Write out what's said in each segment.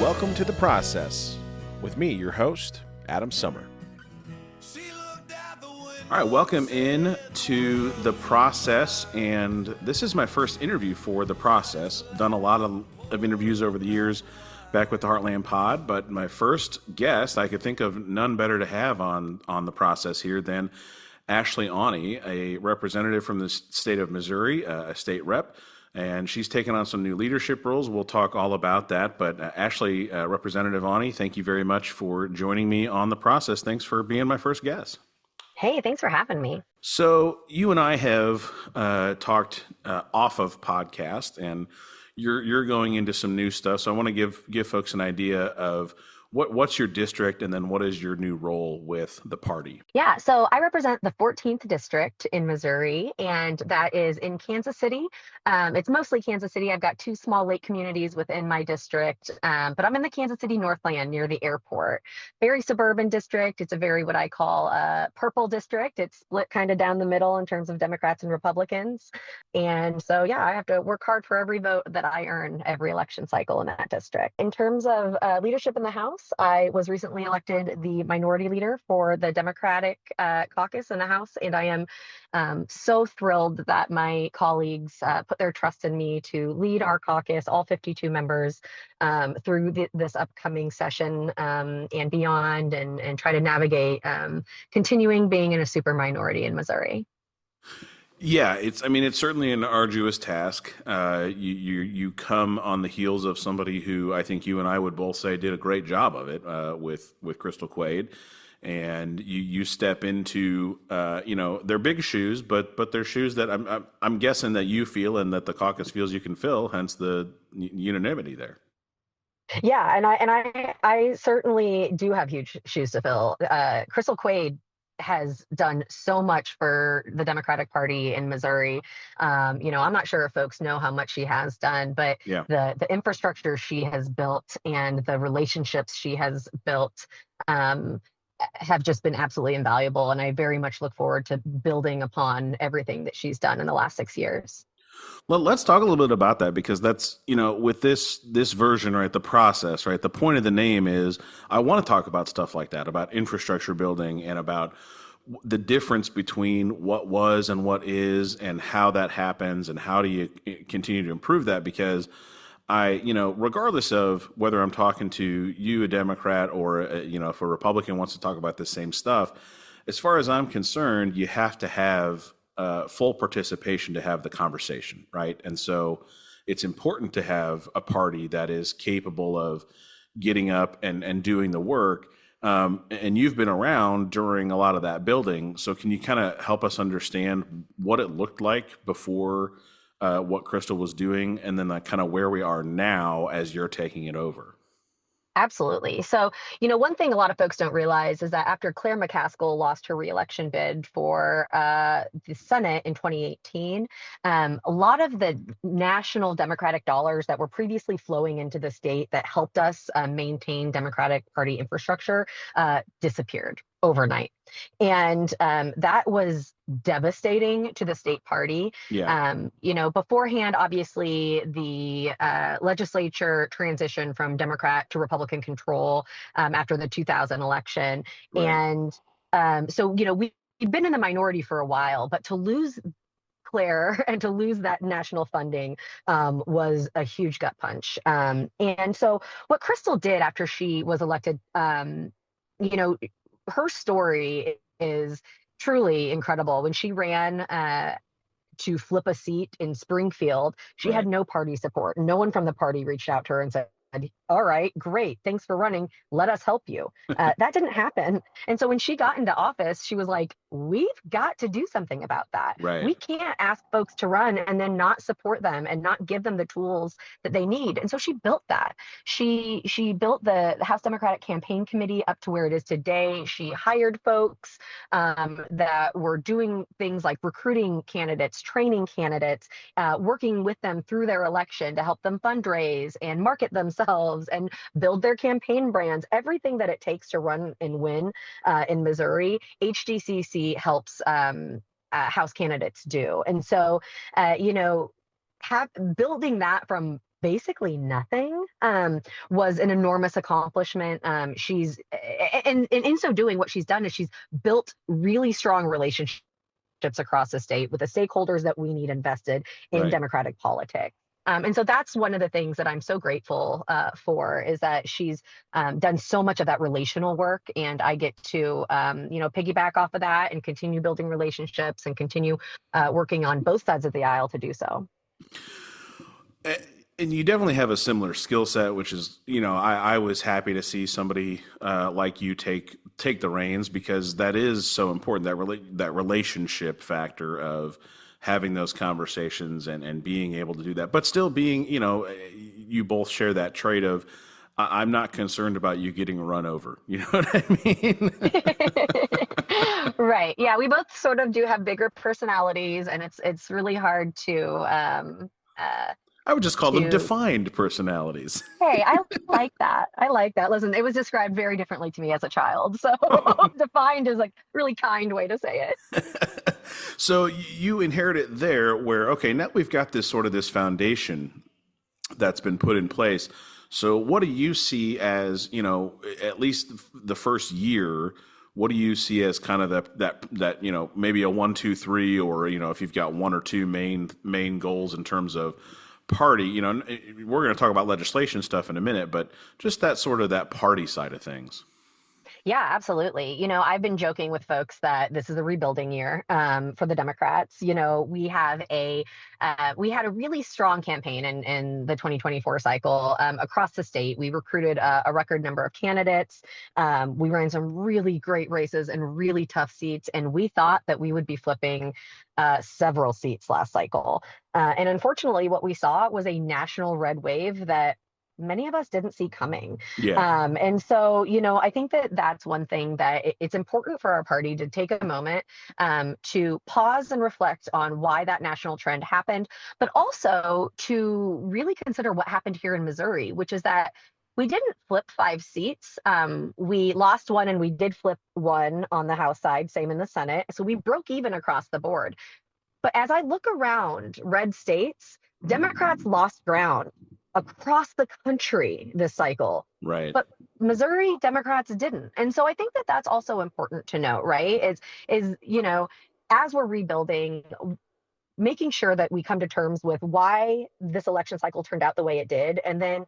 Welcome to The Process with me, your host, Adam Summer. All right, welcome in to The Process, and this is my first interview for The Process. Done a lot of interviews over the years back with the Heartland Pod, but my first guest, I could think of none better to have on The Process here than Ashley Aune, a representative from the state of Missouri, a state rep. And she's taken on some new leadership roles. We'll talk all about that. But Ashley, Representative Aune, thank you very much for joining me on The Process. Thanks for being my first guest. Hey, thanks for having me. So you and I have talked off of podcast, and you're going into some new stuff. So I want to give folks an idea of what's your district, and then what is your new role with the party? Yeah, so I represent the 14th district in Missouri, and that is in Kansas City. It's mostly Kansas City. I've got two small lake communities within my district, but I'm in the Kansas City Northland near the airport. Very suburban district. It's a very what I call a purple district. It's split kind of down the middle in terms of Democrats and Republicans. And so, yeah, I have to work hard for every vote that I earn every election cycle in that district. In terms of leadership in the House, I was recently elected the minority leader for the Democratic caucus in the House, and I am so thrilled that my colleagues put their trust in me to lead our caucus, all 52 members, through this upcoming session and beyond, and try to navigate continuing being in a super minority in Missouri. Yeah, it's certainly an arduous task. You come on the heels of somebody who I think you and I would both say did a great job of it with Crystal Quade, and you step into they're big shoes, but they're shoes that I'm guessing that you feel and that the caucus feels you can fill. Hence the unanimity there. Yeah, and I certainly do have huge shoes to fill. Crystal Quade has done so much for the Democratic Party in Missouri. I'm not sure if folks know how much she has done, but yeah, the infrastructure she has built and the relationships she has built have just been absolutely invaluable. And I very much look forward to building upon everything that she's done in the last 6 years. Well, let's talk a little bit about that, because that's, with this version, right, the process, right, the point of the name is I want to talk about stuff like that, about infrastructure building and about the difference between what was and what is and how that happens and how do you continue to improve that, because regardless of whether I'm talking to you, a Democrat, or, if a Republican wants to talk about the same stuff, as far as I'm concerned, you have to have full participation to have the conversation, right? And so it's important to have a party that is capable of getting up and doing the work. And you've been around during a lot of that building. So can you kind of help us understand what it looked like before what Crystal was doing, and then kind of where we are now as you're taking it over? Absolutely. So, one thing a lot of folks don't realize is that after Claire McCaskill lost her reelection bid for the Senate in 2018, a lot of the national Democratic dollars that were previously flowing into the state that helped us maintain Democratic Party infrastructure disappeared overnight. And that was devastating to the state party. Yeah. Beforehand, obviously, the legislature transitioned from Democrat to Republican control after the 2000 election. Right. And so, we've been in the minority for a while, but to lose Claire and to lose that national funding was a huge gut punch. And so what Crystal did after she was elected, her story is truly incredible. When she ran to flip a seat in Springfield, she had Right. no party support. No one from the party reached out to her and said, all right, great, thanks for running, let us help you. That didn't happen. And so when she got into office, she was like, we've got to do something about that. Right. We can't ask folks to run and then not support them and not give them the tools that they need. And so she built that. She built the House Democratic Campaign Committee up to where it is today. She hired folks that were doing things like recruiting candidates, training candidates, working with them through their election to help them fundraise and market themselves and build their campaign brands. Everything that it takes to run and win in Missouri, HDCC helps House candidates do. And so, building that from basically nothing, was an enormous accomplishment. She's and in so doing, what she's done is she's built really strong relationships across the state with the stakeholders that we need invested in Right. democratic politics. And so that's one of the things that I'm so grateful for, is that she's done so much of that relational work, and I get to piggyback off of that and continue building relationships and continue working on both sides of the aisle to do so. And you definitely have a similar skill set, which is, I was happy to see somebody like you take the reins, because that is so important, that relationship factor of having those conversations and being able to do that, but still being, you both share that trait of, I'm not concerned about you getting run over. You know what I mean? Right. Yeah, we both sort of do have bigger personalities, and it's really hard I would just call them to defined personalities. hey, I like that. I like that. Listen, it was described very differently to me as a child. So defined is like really kind way to say it. So you inherit it there, where, okay, now we've got this foundation that's been put in place. So what do you see as, at least the first year, what do you see as kind of that maybe a one, two, three, or, if you've got one or two main goals in terms of party, we're going to talk about legislation stuff in a minute, but just that sort of that party side of things. Yeah, absolutely. I've been joking with folks that this is a rebuilding year for the Democrats. We had a really strong campaign in the 2024 cycle across the state. We recruited a record number of candidates. We ran some really great races and really tough seats, and we thought that we would be flipping several seats last cycle. And unfortunately, what we saw was a national red wave that many of us didn't see coming. Yeah. And so, I think that that's one thing that it's important for our party to take a moment to pause and reflect on why that national trend happened, but also to really consider what happened here in Missouri, which is that we didn't flip 5 seats. We lost one and we did flip one on the House side, same in the Senate. So we broke even across the board. But as I look around red states, Democrats lost ground across the country this cycle. Right. But Missouri Democrats didn't. And so I think that that's also important to note, right? As we're rebuilding, making sure that we come to terms with why this election cycle turned out the way it did, and then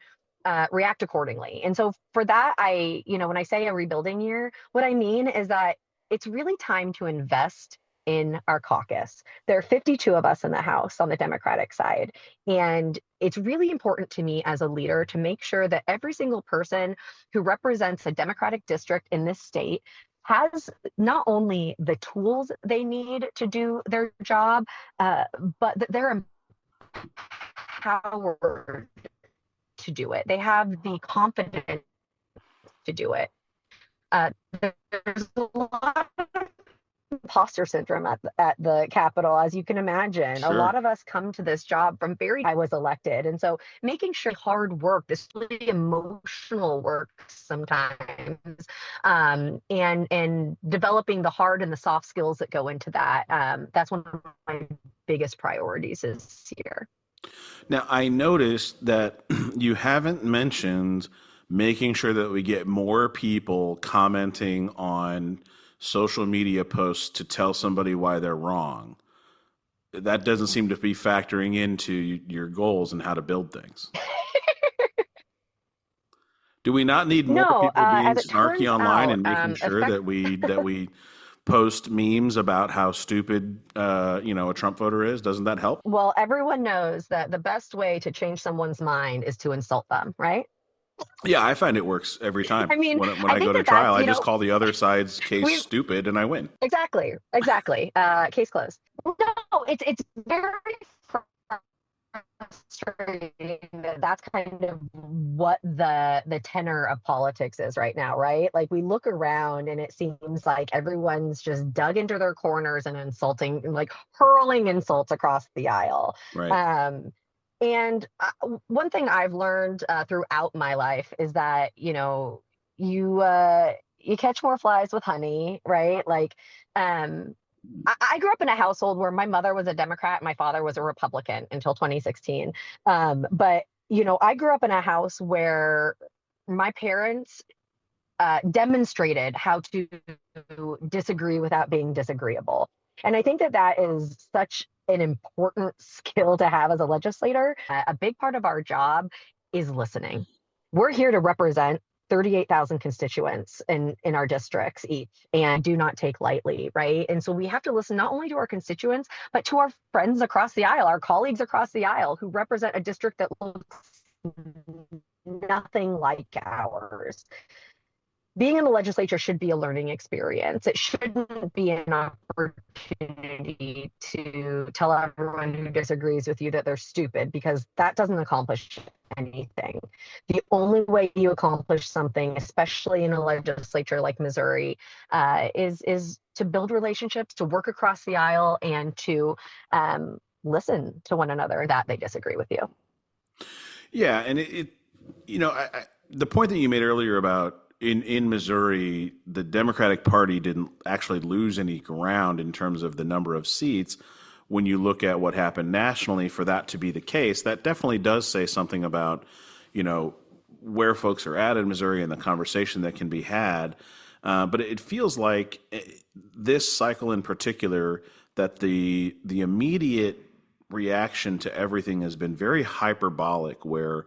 react accordingly. And so for that, when I say a rebuilding year, what I mean is that it's really time to invest in our caucus. There are 52 of us in the House on the Democratic side. And it's really important to me as a leader to make sure that every single person who represents a Democratic district in this state has not only the tools they need to do their job, but that they're empowered to do it. They have the confidence to do it. There's a lot of imposter syndrome at the Capitol, as you can imagine. A lot Sure. of us come to this job from I was elected. And so making sure hard work, this really emotional work sometimes, and developing the hard and the soft skills that go into that. That's one of my biggest priorities this year. Now, I noticed that you haven't mentioned making sure that we get more people commenting on social media posts to tell somebody why they're wrong. That doesn't seem to be factoring into your goals and how to build things. Do we not need more No, people being as it snarky turns online out, and making sure effect. that we post memes about how stupid a Trump voter is? Doesn't that help? Well, everyone knows that the best way to change someone's mind is to insult them, right? Yeah, I find it works every time. I mean, When I I go think to that that's, trial, I just call the other side's case we stupid and I win. exactly. Case closed. No, it's very frustrating that that's kind of what the tenor of politics is right now, right? Like we look around and it seems like everyone's just dug into their corners and insulting, like hurling insults across the aisle. Right. Um, and one thing I've learned throughout my life is that you catch more flies with honey, right? Like um, I grew up in a household where my mother was a Democrat, my father was a Republican until 2016. But I grew up in a house where my parents demonstrated how to disagree without being disagreeable. And I think that that is such an important skill to have as a legislator. A big part of our job is listening. We're here to represent 38,000 constituents in our districts each and do not take lightly, right? And so we have to listen not only to our constituents, but to our friends across the aisle, our colleagues across the aisle who represent a district that looks nothing like ours. Being in the legislature should be a learning experience. It shouldn't be an opportunity to tell everyone who disagrees with you that they're stupid, because that doesn't accomplish anything. The only way you accomplish something, especially in a legislature like Missouri, is to build relationships, to work across the aisle, and to listen to one another that they disagree with you. Yeah, and the point that you made earlier about in Missouri, the Democratic Party didn't actually lose any ground in terms of the number of seats. When you look at what happened nationally, for that to be the case, that definitely does say something about, you know, where folks are at in Missouri and the conversation that can be had. But it feels like this cycle in particular, that the immediate reaction to everything has been very hyperbolic, where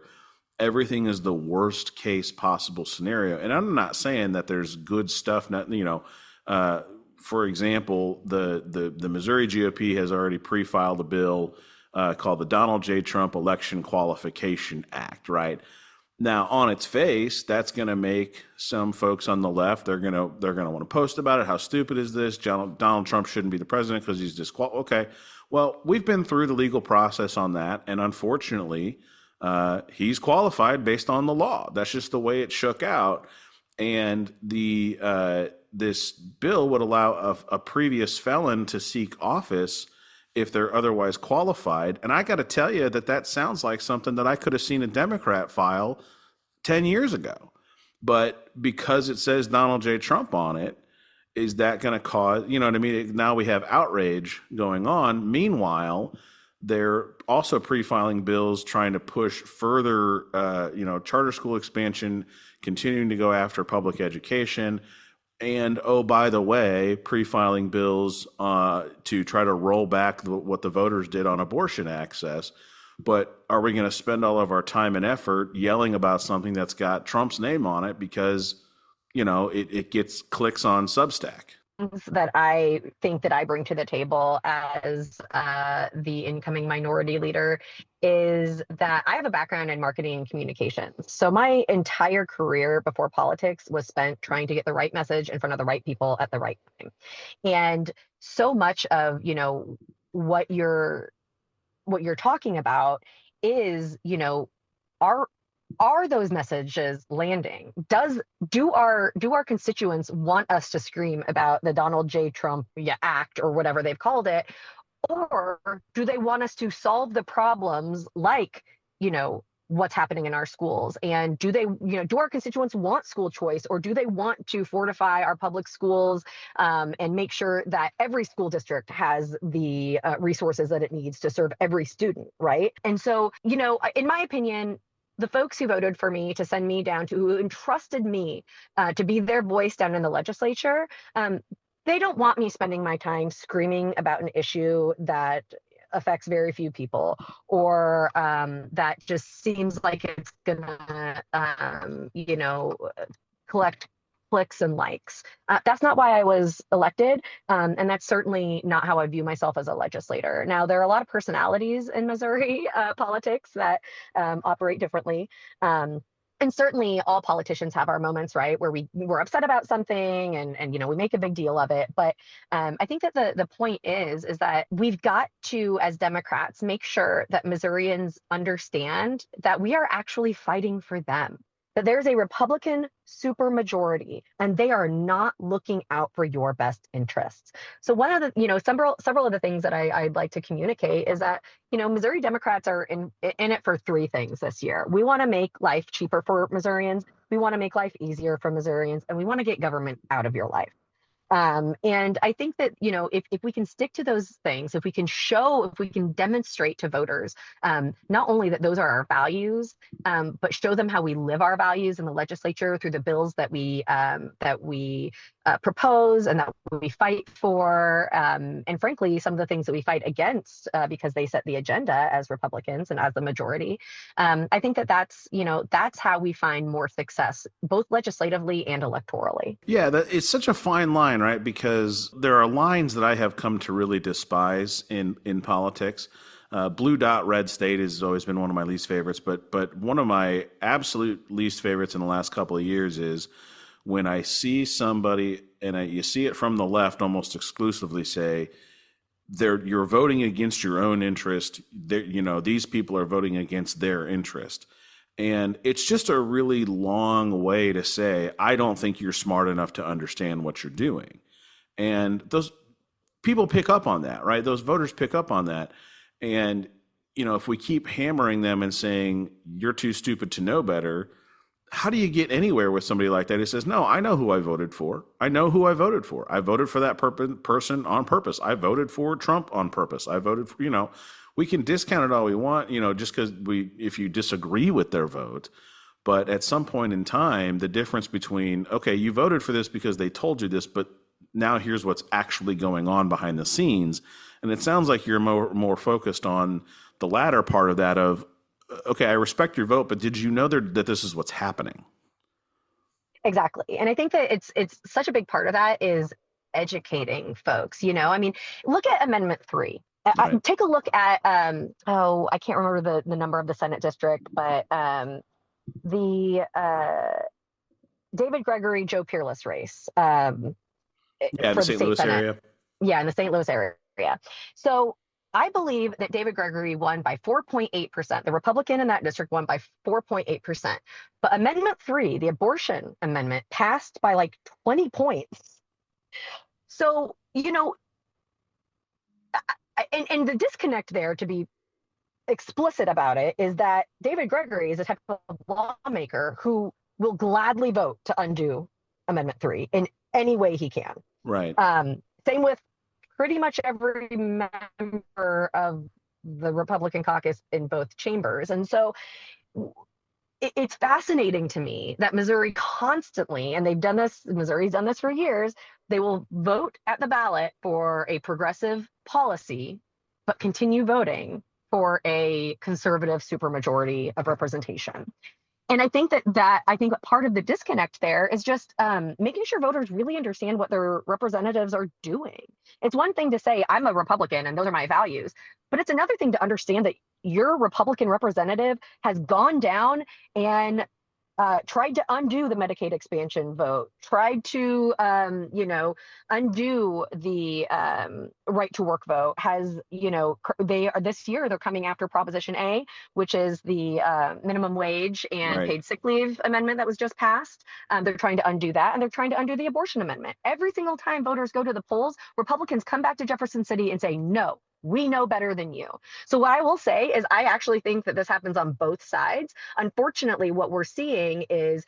everything is the worst case possible scenario. And I'm not saying that there's good stuff, not, for example, the Missouri GOP has already pre-filed a bill called the Donald J. Trump Election Qualification Act, right? Now, on its face, that's going to make some folks on the left, they're going to want to post about it. How stupid is this? Donald Trump shouldn't be the president because he's disqualified. Okay, well, we've been through the legal process on that, and unfortunately, he's qualified based on the law. That's just the way it shook out. And this bill would allow a previous felon to seek office if they're otherwise qualified. And I got to tell you that sounds like something that I could have seen a Democrat file 10 years ago. But because it says Donald J. Trump on it, is that going to cause, you know what I mean? Now we have outrage going on. Meanwhile, they're also pre-filing bills trying to push further, charter school expansion, continuing to go after public education. And oh, by the way, pre-filing bills to try to roll back what the voters did on abortion access. But are we going to spend all of our time and effort yelling about something that's got Trump's name on it because, it gets clicks on Substack? That I think that I bring to the table as the incoming minority leader is that I have a background in marketing and communications. So my entire career before politics was spent trying to get the right message in front of the right people at the right time. And so much of, what you're talking about is, our are those messages landing? Do our constituents want us to scream about the Donald J. Trump Act or whatever they've called it, or do they want us to solve the problems like what's happening in our schools? And do our constituents want school choice, or do they want to fortify our public schools and make sure that every school district has the resources that it needs to serve every student, right? And so, in my opinion, the folks who voted for me to send me down to, who entrusted me to be their voice down in the legislature, they don't want me spending my time screaming about an issue that affects very few people, or that just seems like it's gonna, collect clicks and likes. That's not why I was elected, and that's certainly not how I view myself as a legislator. Now, there are a lot of personalities in Missouri politics that operate differently. And certainly all politicians have our moments, right, where we're upset about something and we make a big deal of it. But I think that the point is that we've got to, as Democrats, make sure that Missourians understand that we are actually fighting for them, that there's a Republican supermajority and they are not looking out for your best interests. So one of the, several of the things that I'd like to communicate is that, Missouri Democrats are in it for three things this year. We want to make life cheaper for Missourians. We want to make life easier for Missourians, and we want to get government out of your life. And I think that, if we can stick to those things, if we can demonstrate to voters, not only that those are our values, but show them how we live our values in the legislature through the bills that we propose and that we fight for, and frankly, some of the things that we fight against because they set the agenda as Republicans and as the majority. I think that that's how we find more success, both legislatively and electorally. Yeah, it's such a fine line, right? Because there are lines that I have come to really despise in politics. Blue dot, red state has always been one of my least favorites, but one of my absolute least favorites in the last couple of years is when I see somebody, and you see it from the left almost exclusively, say you're voting against your own interest. These people are voting against their interest. And it's just a really long way to say, I don't think you're smart enough to understand what you're doing. And those people pick up on that, right? Those voters pick up on that. And, if we keep hammering them and saying, you're too stupid to know better, how do you get anywhere with somebody like that who says, no, I know who I voted for. I know who I voted for. I voted for that person on purpose. I voted for Trump on purpose. I voted for, we can discount it all we want, just because if you disagree with their vote. But at some point in time, the difference between, okay, you voted for this because they told you this, but now here's what's actually going on behind the scenes. And it sounds like you're more focused on the latter part of that of, okay, I respect your vote, but did you know that this is what's happening? Exactly. And I think that it's such a big part of that is educating folks. I mean, look at Amendment 3. Right. Take a look at I can't remember the number of the Senate district, but the David Gregory, Joe Peerless race Yeah, the for the St. state Louis Senate. area. Yeah, in the St. Louis area. So I believe that David Gregory won by 4.8%. The Republican in that district won by 4.8%. But Amendment 3, the abortion amendment, passed by like 20 points. So, and the disconnect there, to be explicit about it, is that David Gregory is a type of lawmaker who will gladly vote to undo Amendment 3 in any way he can. Right. Same with pretty much every member of the Republican caucus in both chambers. And so it's fascinating to me that Missouri constantly, and Missouri's done this for years, they will vote at the ballot for a progressive policy, but continue voting for a conservative supermajority of representation. And I think part of the disconnect there is just making sure voters really understand what their representatives are doing. It's one thing to say, I'm a Republican and those are my values, but it's another thing to understand that your Republican representative has gone down and tried to undo the Medicaid expansion vote, tried to, undo the right to work vote. This year they're coming after Proposition A, which is the minimum wage and Right. paid sick leave amendment that was just passed. They're trying to undo that, and they're trying to undo the abortion amendment. Every single time voters go to the polls, Republicans come back to Jefferson City and say, no, we know better than you. So what I will say is I actually think that this happens on both sides. Unfortunately, what we're seeing is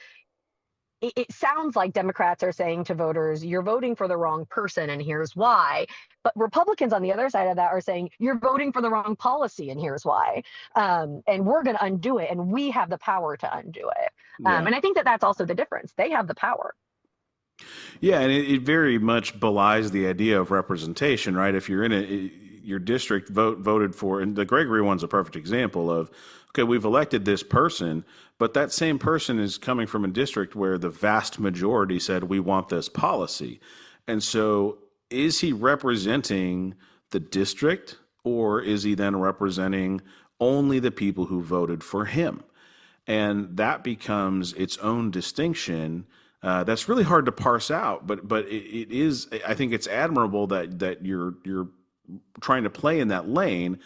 it sounds like Democrats are saying to voters, you're voting for the wrong person and here's why. But Republicans on the other side of that are saying, you're voting for the wrong policy and here's why. And we're going to undo it, and we have the power to undo it. Yeah. And I think that that's also the difference. They have the power. Yeah, and it very much belies the idea of representation, right? If you're in your district voted for, and the Gregory one's a perfect example of, okay, we've elected this person, but that same person is coming from a district where the vast majority said we want this policy. And so is he representing the district, or is he then representing only the people who voted for him? And that becomes its own distinction. That's really hard to parse out, but it is. I think it's admirable that you're trying to play in that lane,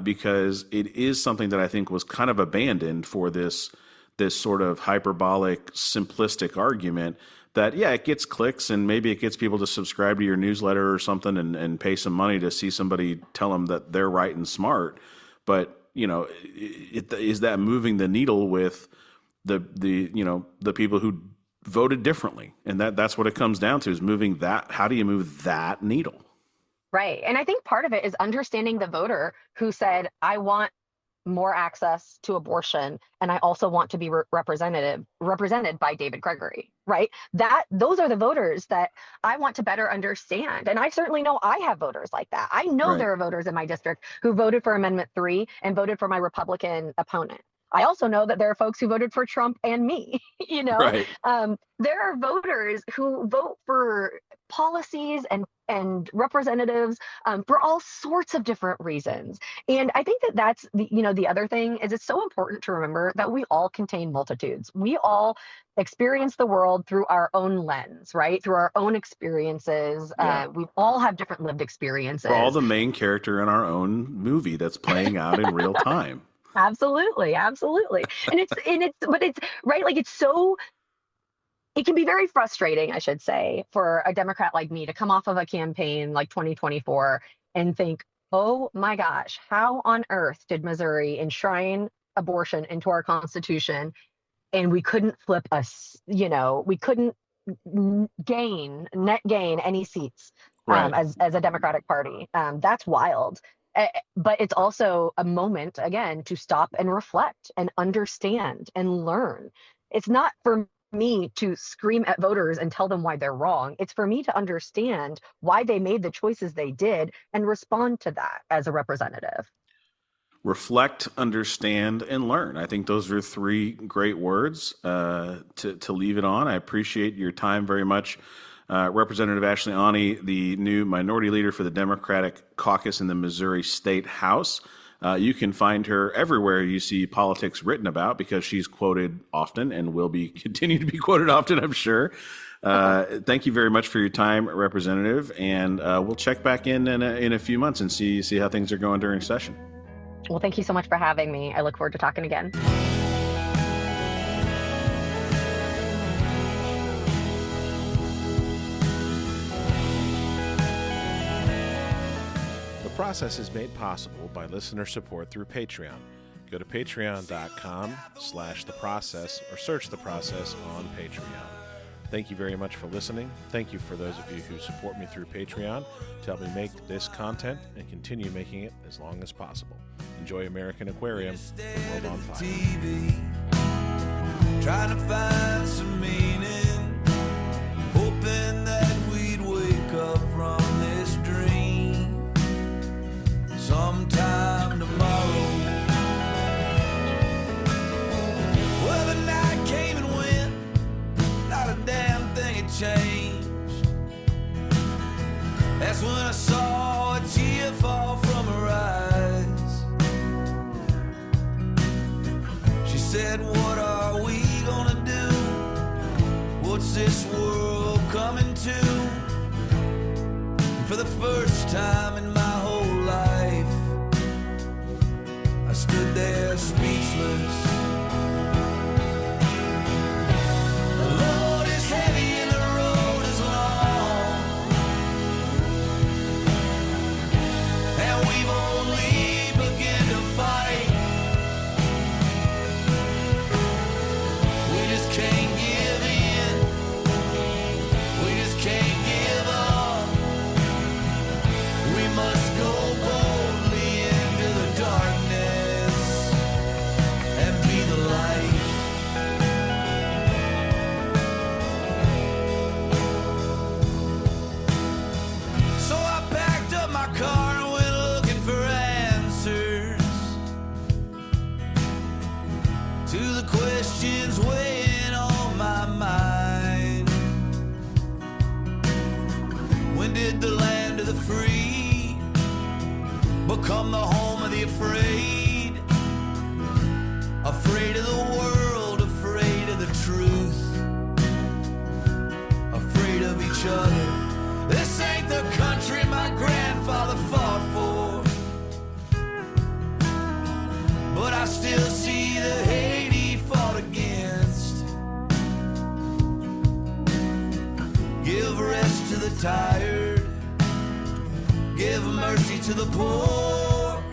because it is something that I think was kind of abandoned for this sort of hyperbolic, simplistic argument that, yeah, it gets clicks and maybe it gets people to subscribe to your newsletter or something and pay some money to see somebody tell them that they're right and smart. But, is that moving the needle with the people who voted differently. And that's what it comes down to, is moving that. How do you move that needle? Right. And I think part of it is understanding the voter who said, I want more access to abortion, and I also want to be represented by David Gregory, right? Those are the voters that I want to better understand. And I certainly know I have voters like that. I know Right. there are voters in my district who voted for Amendment 3 and voted for my Republican opponent. I also know that there are folks who voted for Trump and me. Right. There are voters who vote for policies and representatives for all sorts of different reasons. And I think that that's the other thing is it's so important to remember that we all contain multitudes. We all experience the world through our own lens, right? Through our own experiences. Yeah. We all have different lived experiences. We're all the main character in our own movie that's playing out in real time. Absolutely, absolutely. But it's right, like it can be very frustrating, I should say, for a Democrat like me to come off of a campaign like 2024 and think, oh my gosh, how on earth did Missouri enshrine abortion into our Constitution and we couldn't we couldn't net gain any seats Right. as a Democratic Party. That's wild. But it's also a moment, again, to stop and reflect and understand and learn. It's not for me to scream at voters and tell them why they're wrong. It's for me to understand why they made the choices they did and respond to that as a representative. Reflect, understand, and learn. I think those are three great words to leave it on. I appreciate your time very much. Representative Ashley Aune, the new minority leader for the Democratic caucus in the Missouri State House. You can find her everywhere you see politics written about, because she's quoted often and will be continue to be quoted often, I'm sure. Thank you very much for your time, Representative, and we'll check back in a few months and see how things are going during session. Well, thank you so much for having me. I look forward to talking again. The process is made possible by listener support through Patreon. Go to patreon.com/theprocess or search The Process on Patreon. Thank you very much for listening. Thank you for those of you who support me through Patreon to help me make this content and continue making it as long as possible. Enjoy American Aquarium, the world on fire. TV, trying to find some meaning, hoping that we'd wake up from this dream sometime tomorrow. Well, the night came and went, not a damn thing had changed. That's when I saw a tear fall from her eyes. She said, what are we gonna do? What's this world coming to? For the first time in my whole life, I stood there speechless. The load is heavy and the road is long, and we've only begun to fight. We just can't give in. We just can't give up. We must go boldly into the darkness and be the light. So I packed up my car and went looking for answers to the questions weighing on my mind. When did the land of the free become the home of the afraid? Afraid of the world, afraid of the truth, afraid of each other. This ain't the country my grandfather fought for, but I still see the hate he fought against. Give rest to the tired, give mercy to the poor,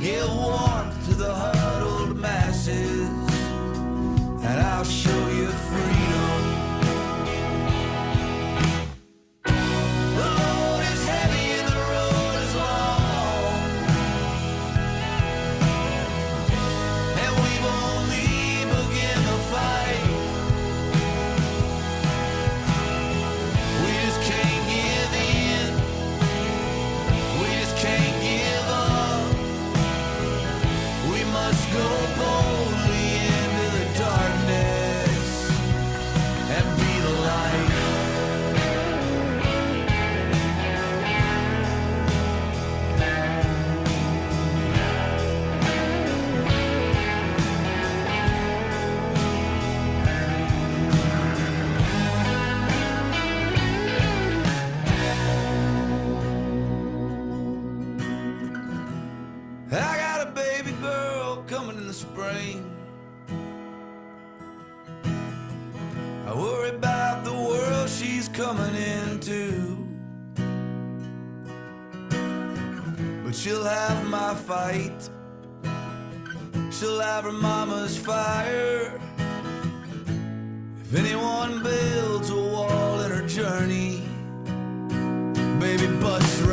give warmth to the huddled masses, and I'll show you Go boldly into the darkness and be the light. I got a baby girl coming in the spring. I worry about the world she's coming into, but she'll have my fight. She'll have her mama's fire. If anyone builds a wall in her journey, baby, bust